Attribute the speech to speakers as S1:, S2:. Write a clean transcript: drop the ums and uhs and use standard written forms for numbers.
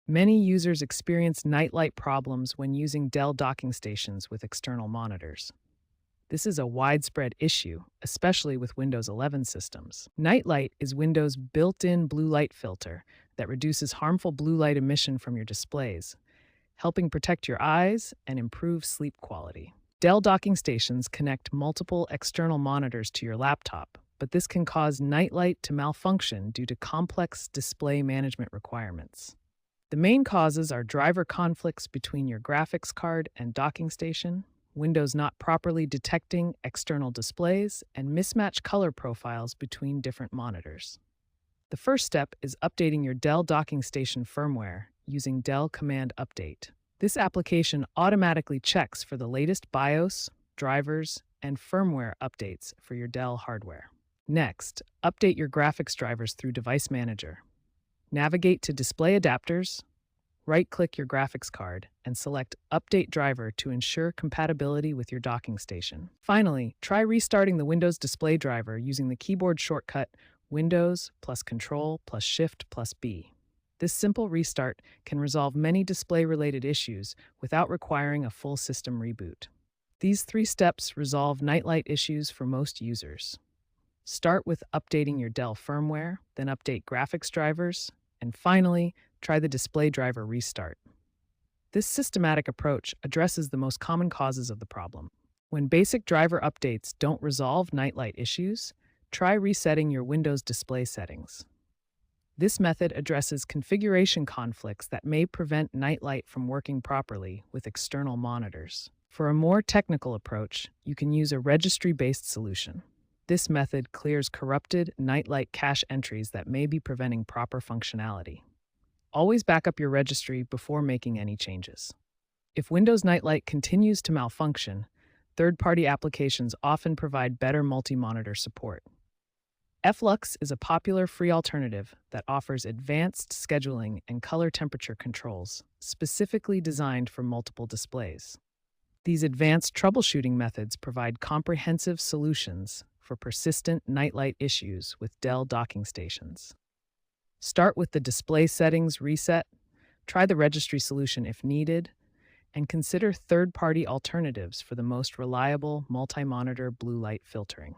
S1: Many users experience nightlight problems when using Dell docking stations with external monitors. This is a widespread issue, especially with Windows 11 systems. Nightlight is Windows' built-in blue light filter that reduces harmful blue light emission from your displays, helping protect your eyes and improve sleep quality. Dell docking stations connect multiple external monitors to your laptop, but this can cause nightlight to malfunction due to complex display management requirements. The main causes are driver conflicts between your graphics card and docking station, Windows not properly detecting external displays, and mismatched color profiles between different monitors. The first step is updating your Dell docking station firmware using Dell Command Update. This application automatically checks for the latest BIOS, drivers, and firmware updates for your Dell hardware. Next, update your graphics drivers through Device Manager. Navigate to Display Adapters, right-click your graphics card, and select Update Driver to ensure compatibility with your docking station. Finally, try restarting the Windows display driver using the keyboard shortcut Windows plus Control plus Shift plus B. This simple restart can resolve many display-related issues without requiring a full system reboot. These 3 steps resolve nightlight issues for most users. Start with updating your Dell firmware, then update graphics drivers, and finally, try the display driver restart. This systematic approach addresses the most common causes of the problem. When basic driver updates don't resolve nightlight issues, try resetting your Windows display settings. This method addresses configuration conflicts that may prevent nightlight from working properly with external monitors. For a more technical approach, you can use a registry-based solution. This method clears corrupted nightlight cache entries that may be preventing proper functionality. Always back up your registry before making any changes. If Windows Nightlight continues to malfunction, third-party applications often provide better multi-monitor support. Flux is a popular free alternative that offers advanced scheduling and color temperature controls, specifically designed for multiple displays. These advanced troubleshooting methods provide comprehensive solutions for persistent nightlight issues with Dell docking stations. Start with the display settings reset, try the registry solution if needed, and consider third-party alternatives for the most reliable multi-monitor blue light filtering.